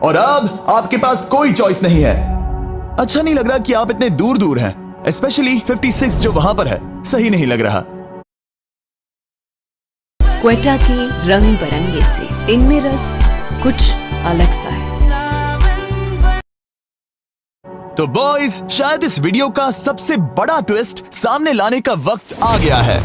और अब आपके पास कोई चॉइस नहीं है। अच्छा नहीं लग रहा कि आप इतने दूर दूर हैं, स्पेशली 56 जो वहां पर है। सही नहीं लग रहा। क्वेटा के रंग बरंगे से इनमें रस कुछ अलग सा है। तो बॉयज, शायद इस वीडियो का सबसे बड़ा ट्विस्ट सामने लाने का वक्त आ गया है।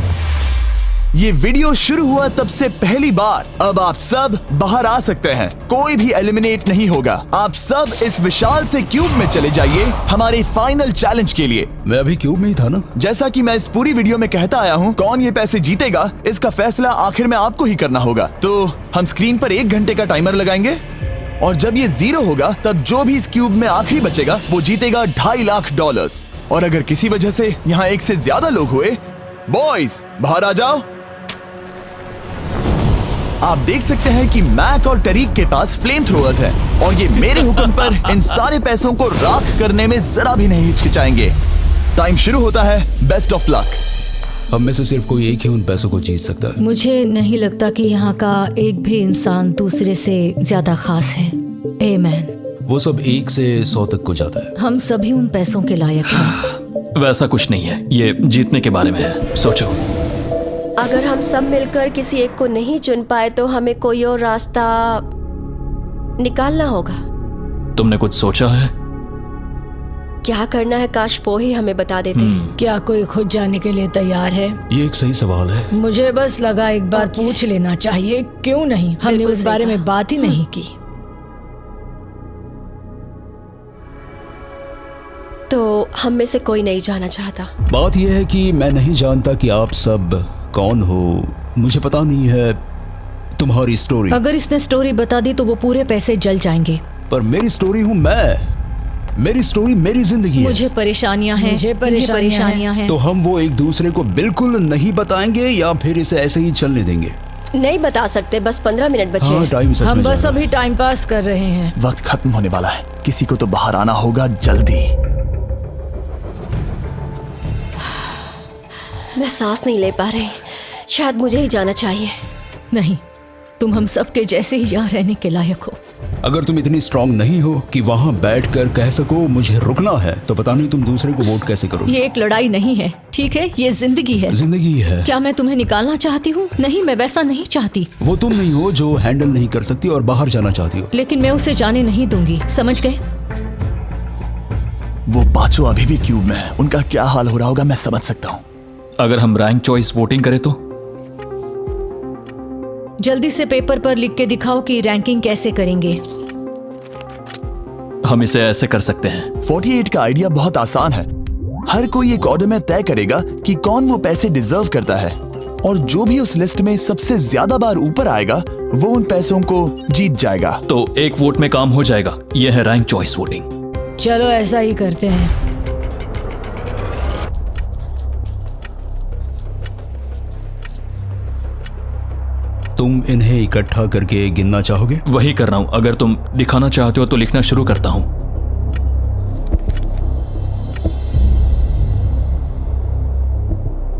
ये वीडियो शुरू हुआ तब से पहली बार अब आप सब बाहर आ सकते हैं। कोई भी एलिमिनेट नहीं होगा। आप सब इस विशाल से क्यूब में चले जाइए हमारे फाइनल चैलेंज के लिए। मैं अभी क्यूब में ही था ना। जैसा कि मैं इस पूरी वीडियो में कहता आया हूँ, कौन ये पैसे जीतेगा इसका फैसला आखिर में आपको ही करना होगा। तो हम स्क्रीन पर 1 घंटे का टाइमर लगाएंगे और जब ये 0 होगा तब जो भी इस क्यूब में आखिरी बचेगा वो जीतेगा $2.5 लाख। और अगर किसी वजह से यहाँ 1 से ज्यादा लोग हुए, बॉयज बाहर आ जाओ। आप देख सकते हैं कि मैक और टरीक के पास फ्लेम थ्रोअर्स हैं और ये मेरे हुक्म पर इन सारे पैसों को राख करने में जरा भी नहीं हिचकिचाएंगे। टाइम शुरू होता है। Best of luck. हम में से सिर्फ कोई एक ही उन पैसों को जीत सकता है। मुझे नहीं लगता कि यहाँ का एक भी इंसान दूसरे से ज्यादा खास है। आमीन। वो सब 1 से 100 तक को जाता है। हम सभी उन पैसों के लायक हैं। वैसा कुछ नहीं है, ये जीतने के बारे में है। सोचो, अगर हम सब मिलकर किसी एक को नहीं चुन पाए तो हमें कोई और रास्ता निकालना होगा। तुमने कुछ सोचा है? क्या करना है, काश वो ही हमें बता देते। क्या कोई खुद जाने के लिए तैयार है? ये एक सही सवाल है। मुझे बस लगा एक बार पूछ लेना चाहिए। क्यों नहीं? हमने उस बारे में बात ही नहीं की। तो हम में से कोई नहीं जाना चाहता। बात यह है कि मैं नहीं जानता कि आप सब कौन हो। मुझे पता नहीं है तुम्हारी स्टोरी। अगर इसने स्टोरी बता दी तो वो पूरे पैसे जल जाएंगे। पर मेरी स्टोरी हूँ मैं। मेरी स्टोरी मेरी जिंदगी है। मुझे परेशानियां हैं। मुझे परेशानियां हैं। तो हम वो एक दूसरे को बिल्कुल नहीं बताएंगे या फिर इसे ऐसे ही चलने देंगे? नहीं बता सकते, बस 15 मिनट बचे हैं। टाइम सच में हम बस अभी टाइम पास कर रहे हैं। वक्त खत्म होने वाला है। किसी को तो बाहर आना होगा जल्दी। मैं सांस नहीं ले पा रही। शायद मुझे ही जाना चाहिए। नहीं, तुम हम सब के जैसे ही यहाँ रहने के लायक हो। अगर तुम इतनी स्ट्रांग नहीं हो कि वहाँ बैठकर कह सको मुझे रुकना है, तो पता नहीं तुम दूसरे को वोट कैसे करोगे। ये एक लड़ाई नहीं है, ठीक है? ये जिंदगी है। जिंदगी है। क्या मैं तुम्हें निकालना चाहती हूँ? नहीं, मैं वैसा नहीं चाहती। वो तुम नहीं हो जो हैंडल नहीं कर सकती और बाहर जाना चाहती हो। लेकिन मैं उसे जाने नहीं दूंगी, समझ गए? वो पांचों अभी भी क्यूब में है। उनका क्या हाल हो रहा होगा मैं समझ सकता हूँ। अगर हम रैंक चॉइस वोटिंग करें तो? जल्दी से पेपर पर लिख के दिखाओ कि रैंकिंग कैसे करेंगे। हम इसे ऐसे कर सकते हैं। 48 का आइडिया बहुत आसान है। हर कोई एक ऑर्डर में तय करेगा कि कौन वो पैसे डिजर्व करता है और जो भी उस लिस्ट में सबसे ज्यादा बार ऊपर आएगा वो उन पैसों को जीत जाएगा। तो एक वोट में काम हो जाएगा। यह है रैंक चॉइस वोटिंग। चलो ऐसा ही करते हैं। तुम इन्हें इकट्ठा करके गिनना चाहोगे? वही कर रहा हूं। अगर तुम दिखाना चाहते हो तो लिखना शुरू करता हूं।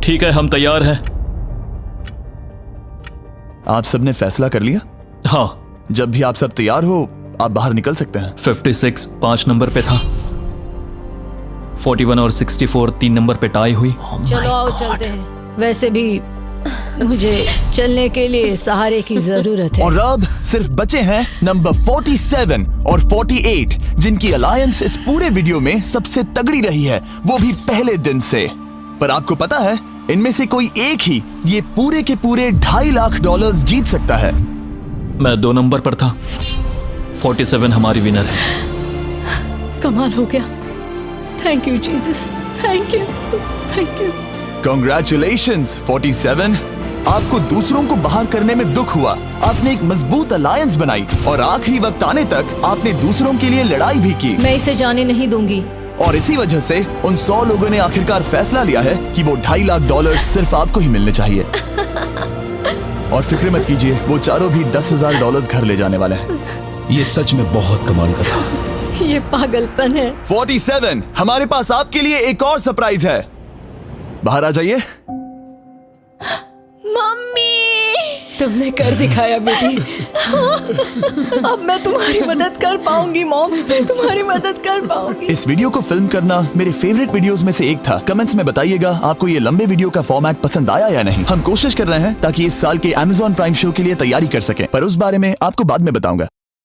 ठीक है, हम तैयार हैं। आप सबने फैसला कर लिया? हाँ। जब भी आप सब तैयार हो आप बाहर निकल सकते हैं। 56 5 नंबर पे था। 41 और 64 3 नंबर पे टाई हुई। चलो आओ चलते हैं। वैसे भी मुझे चलने के लिए सहारे की जरूरत है। और अब सिर्फ बचे हैं नंबर 47 और 48 जिनकी अलायंस इस पूरे वीडियो में सबसे तगड़ी रही है, वो भी पहले दिन से। पर आपको पता है इनमें से कोई एक ही ये पूरे के पूरे $2.5 लाख जीत सकता है। मैं 2 नंबर पर था। 47 हमारी विनर है। कमाल हो गया। Thank you Jesus, thank you, thank you. Congratulations 47। आपको दूसरों को बाहर करने में दुख हुआ। आपने एक मजबूत अलायंस बनाई और आखिरी वक्त आने तक आपने दूसरों के लिए लड़ाई भी की। मैं इसे जाने नहीं दूंगी। और इसी वजह से उन 100 लोगों ने आखिरकार फैसला लिया है कि वो $2.5 लाख सिर्फ आपको ही मिलने चाहिए। और फिक्र मत कीजिए, वो चारों भी $10,000 घर ले जाने वाले हैं। ये सच में बहुत कमाल का था। ये पागलपन है। 47, हमारे पास आपके लिए एक और सरप्राइज है। बाहर आ जाइए। मम्मी, तुमने कर दिखाया बेटी। अब मैं तुम्हारी मदद कर पाऊंगी मॉम, मैं तुम्हारी मदद कर पाऊंगी। इस वीडियो को फिल्म करना मेरे फेवरेट वीडियोस में से एक था। कमेंट्स में बताइएगा आपको ये लंबे वीडियो का फॉर्मेट पसंद आया या नहीं। हम कोशिश कर रहे हैं ताकि इस साल के Amazon प्राइम शो के लिए तैयारी कर सकें, पर उस बारे में आपको बाद में बताऊंगा।